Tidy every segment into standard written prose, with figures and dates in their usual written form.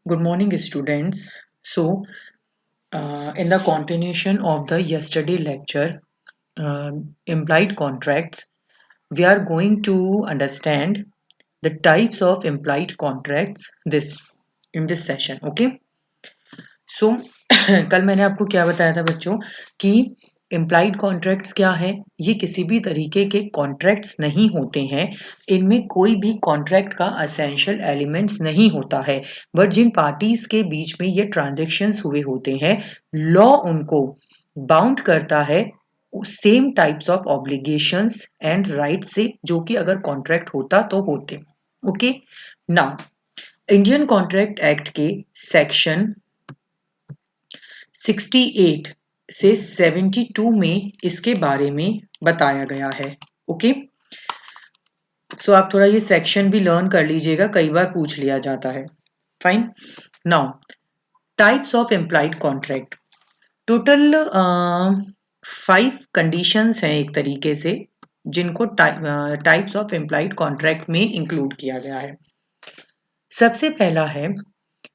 Good morning, students. In the continuation of the yesterday lecture, implied contracts, we are going to understand the types of implied contracts this in this session. Okay. सो कल मैंने आपको क्या बताया था बच्चों कि implied contracts क्या है। ये किसी भी तरीके के कॉन्ट्रैक्ट्स नहीं होते हैं, इनमें कोई भी कॉन्ट्रैक्ट का असेंशियल एलिमेंट्स नहीं होता है, बट जिन पार्टीज के बीच में ये ट्रांजेक्शन्स हुए होते हैं, लॉ उनको बाउंड करता है same types of obligations and right से, जो कि अगर कॉन्ट्रैक्ट होता तो होते। Okay, now Indian contract act के सेक्शन 68 से 72 में इसके बारे में बताया गया है। ओके, सो आप थोड़ा ये सेक्शन भी लर्न कर लीजिएगा, कई बार पूछ लिया जाता है। Fine, now types of implied contract, total 5 conditions हैं एक तरीके से, जिनको टाइप्स ऑफ इम्प्लाइड कॉन्ट्रैक्ट में इंक्लूड किया गया है। सबसे पहला है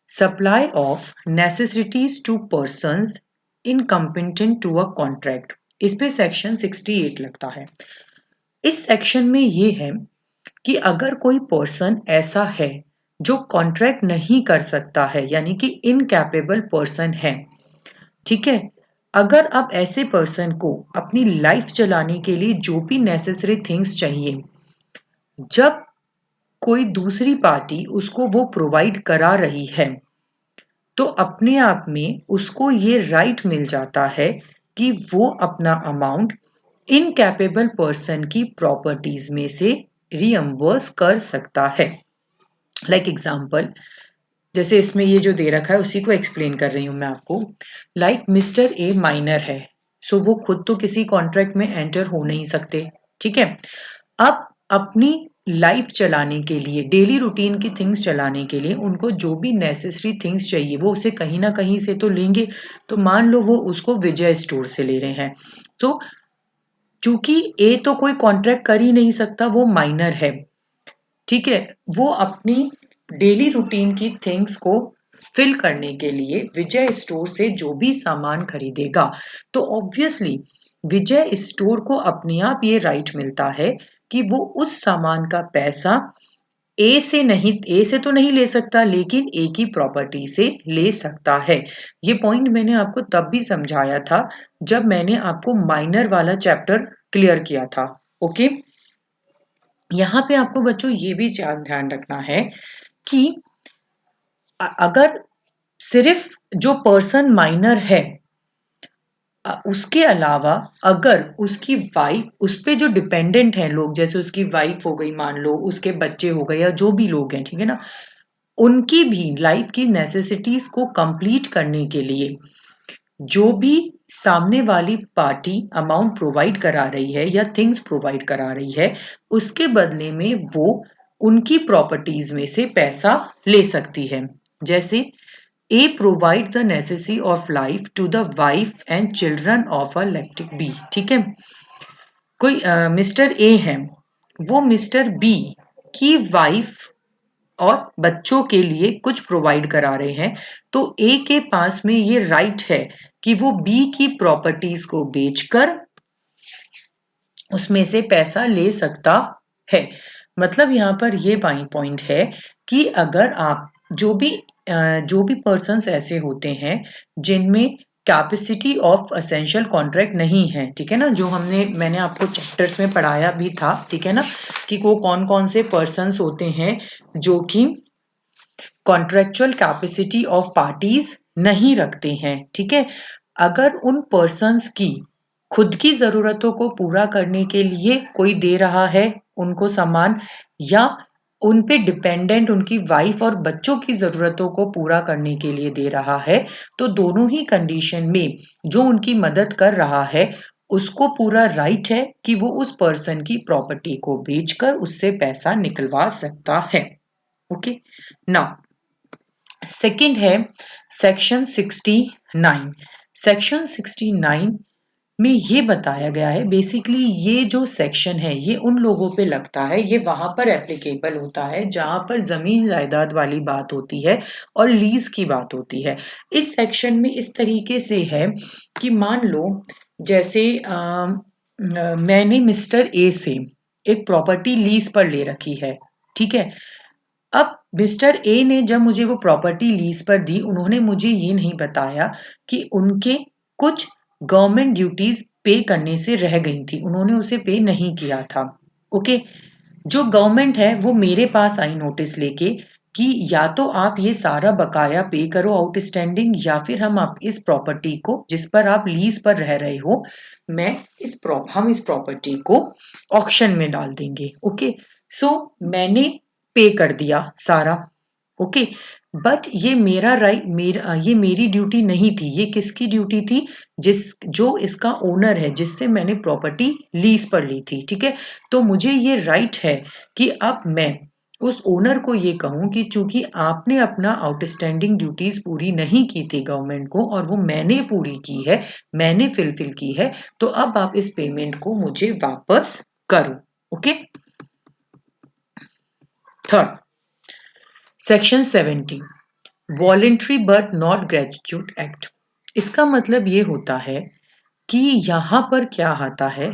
supply of necessities to persons incompetent to a contract. इस पे सेक्शन 68 लगता है। इस सेक्शन में ये है कि अगर कोई पर्सन ऐसा है जो कॉन्ट्रैक्ट नहीं कर सकता है, यानी कि इनकैपेबल पर्सन है, ठीक है, अगर आप ऐसे पर्सन को अपनी लाइफ चलाने के लिए जो भी नेसेसरी थिंग्स चाहिए, जब कोई दूसरी पार्टी उसको वो प्रोवाइड करा रही है, तो अपने आप में उसको ये राइट मिल जाता है कि वो अपना अमाउंट इनकैपेबल पर्सन की प्रॉपर्टीज में से रीअम्बर्स कर सकता है। लाइक एग्जाम्पल, जैसे इसमें ये जो दे रखा है उसी को एक्सप्लेन कर रही हूं मैं आपको। लाइक मिस्टर ए माइनर है, सो वो खुद तो किसी कॉन्ट्रैक्ट में एंटर हो नहीं सकते, ठीक है। अब अपनी लाइफ चलाने के लिए, डेली रूटीन की थिंग्स चलाने के लिए उनको जो भी नेसेसरी थिंग्स चाहिए वो उसे कहीं ना कहीं से तो लेंगे। तो मान लो वो उसको विजय स्टोर से ले रहे हैं, तो चूंकि ए तो कोई कॉन्ट्रैक्ट कर ही नहीं सकता, वो माइनर है, ठीक है, वो अपनी डेली रूटीन की थिंग्स को फिल करने के लिए विजय स्टोर से जो भी सामान खरीदेगा, तो ऑब्वियसली विजय स्टोर को अपने आप ये राइट मिलता है कि वो उस सामान का पैसा ए से नहीं, ए से तो नहीं ले सकता, लेकिन ए की प्रॉपर्टी से ले सकता है। ये पॉइंट मैंने आपको तब भी समझाया था जब मैंने आपको माइनर वाला चैप्टर क्लियर किया था। ओके, यहाँ पे आपको बच्चों ये भी ध्यान रखना है कि अगर सिर्फ जो पर्सन माइनर है, उसके अलावा अगर उसकी वाइफ, उस पे जो डिपेंडेंट हैं लोग, जैसे उसकी वाइफ हो गई, मान लो उसके बच्चे हो गए, या जो भी लोग हैं, ठीक है ना, उनकी भी लाइफ की नेसेसिटीज को कंप्लीट करने के लिए जो भी सामने वाली पार्टी अमाउंट प्रोवाइड करा रही है या थिंग्स प्रोवाइड करा रही है, उसके बदले में वो उनकी प्रॉपर्टीज में से पैसा ले सकती है। जैसे A provides the necessity of life to the wife and children of a lactic B, ठीक है। कोई मिस्टर ए है, वो मिस्टर बी की वाइफ और बच्चों के लिए कुछ प्रोवाइड करा रहे हैं, तो ए के पास में ये राइट है कि वो बी की प्रॉपर्टीज को बेचकर उसमें से पैसा ले सकता है। मतलब यहाँ पर ये पॉइंट है कि अगर आप जो भी पर्सन्स ऐसे होते हैं जिनमें कैपेसिटी ऑफ असेंशियल कॉन्ट्रैक्ट नहीं है, ठीक है ना, जो मैंने आपको चैप्टर्स में पढ़ाया भी था, ठीक है ना, कि वो कौन कौन से पर्सन्स होते हैं जो कि कॉन्ट्रेक्चुअल कैपेसिटी ऑफ पार्टीज नहीं रखते हैं, ठीक है। अगर उन पर्सन्स की खुद की जरूरतों को पूरा करने के लिए कोई दे रहा है उनको सामान, या उन पे डिपेंडेंट उनकी वाइफ और बच्चों की जरूरतों को पूरा करने के लिए दे रहा है, तो दोनों ही कंडीशन में जो उनकी मदद कर रहा है उसको पूरा राइट है कि वो उस पर्सन की प्रॉपर्टी को बेचकर उससे पैसा निकलवा सकता है। ओके, नाउ सेकंड है सेक्शन 69। सेक्शन 69 में ये बताया गया है, बेसिकली ये जो सेक्शन है ये उन लोगों पे लगता है, ये वहां पर एप्लीकेबल होता है जहां पर जमीन जायदाद वाली बात होती है और लीज की बात होती है। इस सेक्शन में इस तरीके से है कि मान लो जैसे मैंने मिस्टर ए से एक प्रॉपर्टी लीज पर ले रखी है, ठीक है। अब मिस्टर ए ने जब मुझे वो प्रॉपर्टी लीज पर दी, उन्होंने मुझे ये नहीं बताया कि उनके कुछ गवर्नमेंट ड्यूटीज पे करने से रह गई थी, उन्होंने उसे पे नहीं किया था। ओके, जो गवर्नमेंट है वो मेरे पास आई नोटिस लेके कि या तो आप ये सारा बकाया पे करो आउटस्टैंडिंग, या फिर हम आप इस प्रॉपर्टी को जिस पर आप लीज पर रह रहे हो, मैं हम इस प्रॉपर्टी को ऑक्शन में डाल देंगे। ओके, सो मैंने पे कर दिया सारा। ओके, बट ये मेरा राइट, ये मेरी ड्यूटी नहीं थी, ये किसकी ड्यूटी थी? जो इसका ओनर है, जिससे मैंने प्रॉपर्टी लीज पर ली थी, ठीक है। तो मुझे ये राइट है कि अब मैं उस ओनर को ये कहूं कि चूंकि आपने अपना आउटस्टैंडिंग ड्यूटीज पूरी नहीं की थी गवर्नमेंट को, और वो मैंने पूरी की है, मैंने फिल की है, तो अब आप इस पेमेंट को मुझे वापस करो। Okay, third, section 70, voluntary but not gratuitous act. इसका मतलब ये होता है कि यहां पर क्या आता है,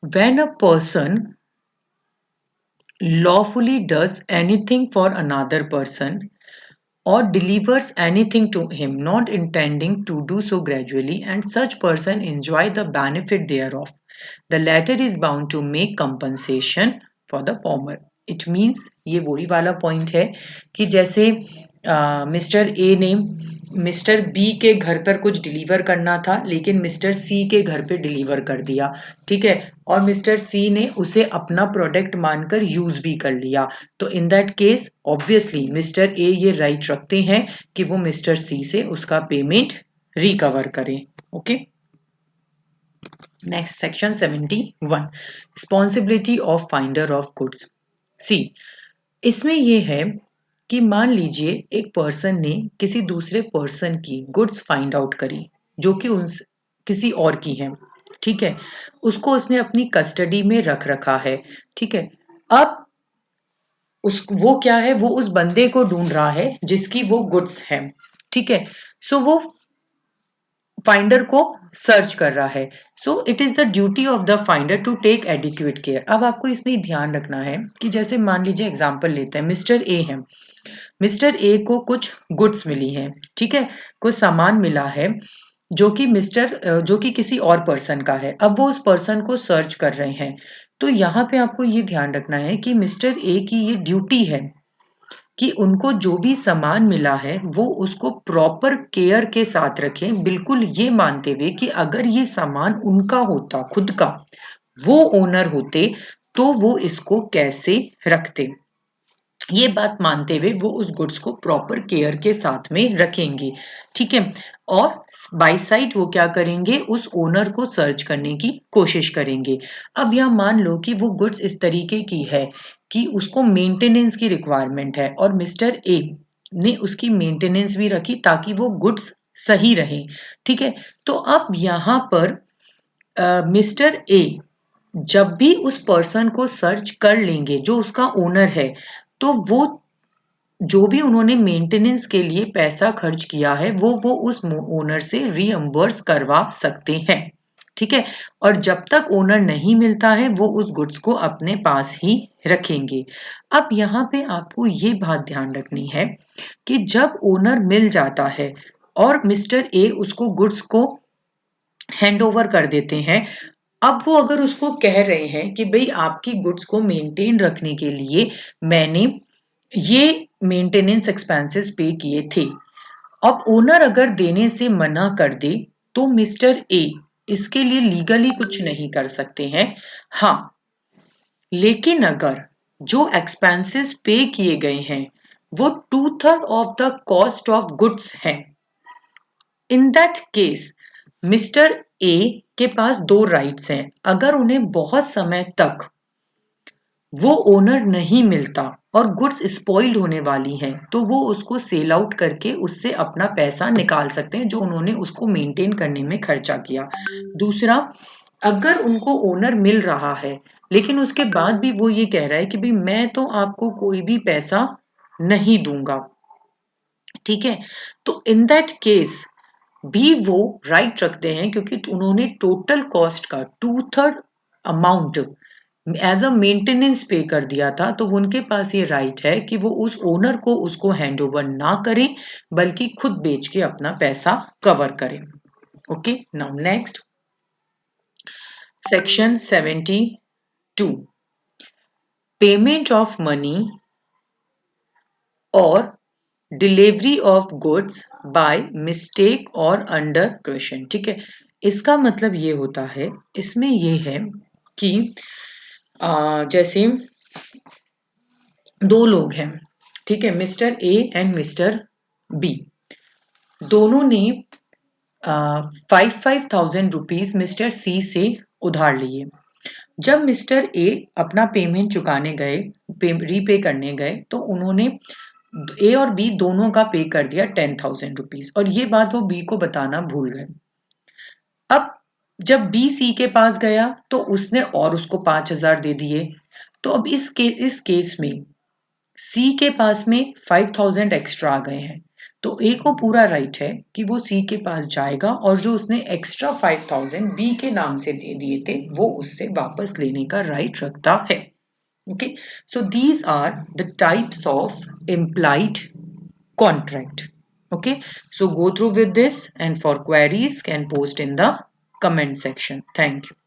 when a person lawfully does anything for another person or delivers anything to him not intending to do so gradually, and such person enjoy the benefit thereof, the latter is bound to make compensation for the former. It means ये वही वाला point है कि जैसे mister A ने mister B के घर पर कुछ डिलीवर करना था, लेकिन मिस्टर सी के घर पे डिलीवर कर दिया, ठीक है, और मिस्टर सी ने उसे अपना प्रोडक्ट मानकर यूज भी कर लिया। तो इन that case obviously mister A ये राइट रखते हैं कि वो मिस्टर सी से उसका पेमेंट रिकवर करें। Okay, next, section 71, responsibility of finder of goods. See, इसमें यह है कि मान लीजिए एक पर्सन ने किसी दूसरे पर्सन की गुड्स फाइंड आउट करी जो कि उन किसी और की है, ठीक है, उसको उसने अपनी कस्टडी में रख रखा है, ठीक है। अब उस वो क्या है, वो उस बंदे को ढूंढ रहा है जिसकी वो गुड्स है, ठीक है। सो वो फाइंडर को सर्च कर रहा है। So it is the duty of the finder to take adequate care. अब आपको इसमें ध्यान रखना है कि जैसे मान लीजिए एग्जांपल लेते हैं, मिस्टर ए है, मिस्टर ए को कुछ गुड्स मिली हैं, ठीक है, कुछ सामान मिला है जो कि किसी और पर्सन का है। अब वो उस पर्सन को सर्च कर रहे हैं। तो यहाँ पे आपको ये ध्यान रखना है कि मिस्टर ए की ये ड्यूटी है कि उनको जो भी सामान मिला है वो उसको प्रॉपर केयर के साथ रखें, बिल्कुल ये मानते हुए कि अगर ये सामान उनका होता खुद का, वो ओनर होते, तो वो इसको कैसे रखते, ये बात मानते हुए वो उस गुड्स को प्रॉपर केयर के साथ में रखेंगे, ठीक है। और बाई साइड वो क्या करेंगे, उस ओनर को सर्च करने की कोशिश करेंगे। अब यहाँ मान लो कि वो गुड्स इस तरीके की है कि उसको मेंटेनेंस की रिक्वायरमेंट है, और मिस्टर ए ने उसकी मेंटेनेंस भी रखी ताकि वो गुड्स सही रहे, ठीक है। तो अब यहाँ पर मिस्टर ए जब भी उस पर्सन को सर्च कर लेंगे जो उसका ओनर है, तो वो जो भी उन्होंने मेंटेनेंस के लिए पैसा खर्च किया है वो उस ओनर से रीअम्बर्स करवा सकते हैं, ठीक है। और जब तक ओनर नहीं मिलता है वो उस गुड्स को अपने पास ही रखेंगे। अब यहाँ पे आपको ये बात ध्यान रखनी है कि जब ओनर मिल जाता है और मिस्टर ए उसको गुड्स को हैंड ओवर कर देते हैं, अब वो अगर उसको कह रहे हैं कि भाई आपकी गुड्स को मेंटेन रखने के लिए मैंने ये मेंटेनेंस एक्सपेंसेस पे किए थे, अब ओनर अगर देने से मना कर दे तो मिस्टर ए इसके लिए लीगली कुछ नहीं कर सकते हैं। हाँ, लेकिन अगर जो एक्सपेंसेस पे किए गए हैं वो 2/3 of the cost of goods हैं, in that case Mr A के पास दो राइट्स हैं। अगर उन्हें बहुत समय तक वो ओनर नहीं मिलता और गुड्स स्पॉइल्ड होने वाली हैं तो वो उसको सेल आउट करके उससे अपना पैसा निकाल सकते हैं जो उन्होंने उसको मेंटेन करने में खर्चा किया। दूसरा, अगर उनको ओनर मिल रहा है लेकिन उसके बाद भी वो ये कह रहा है कि भाई मैं तो आपको कोई भी पैसा नहीं दूंगा, ठीक है, तो इन दैट केस भी वो राइट रखते हैं क्योंकि उन्होंने टोटल कॉस्ट का 2/3 अमाउंट एज अ मेंटेनेंस पे कर दिया था, तो उनके पास ये राइट है कि वो उस ओनर को उसको हैंड ओवर ना करें बल्कि खुद बेच के अपना पैसा कवर करें। Okay, now next section 72, payment of money और delivery of goods by mistake और अंडर क्वेश्चन। ठीक है, इसका मतलब ये होता है, इसमें ये है कि जैसे दो लोग हैं, ठीक है, mister A and mister B, दोनों ने 5,500 रुपीज मिस्टर सी से उधार लिए। जब मिस्टर ए अपना पेमेंट चुकाने गए, रीपे करने गए, तो उन्होंने ए और बी दोनों का पे कर दिया 10,000 रुपीज, और ये बात वो बी को बताना भूल गए। अब जब बी सी के पास गया तो उसने और उसको 5,000 दे दिए, तो अब इस केस में सी के पास में 5,000 एक्स्ट्रा आ गए हैं, तो ए को पूरा राइट है कि वो सी के पास जाएगा और जो उसने एक्स्ट्रा 5,000 बी के नाम से दे दिए थे वो उससे वापस लेने का राइट रखता है। Okay, so these are the types of implied contract. Okay, so go through with this, and for queries can post in the comment section. Thank you.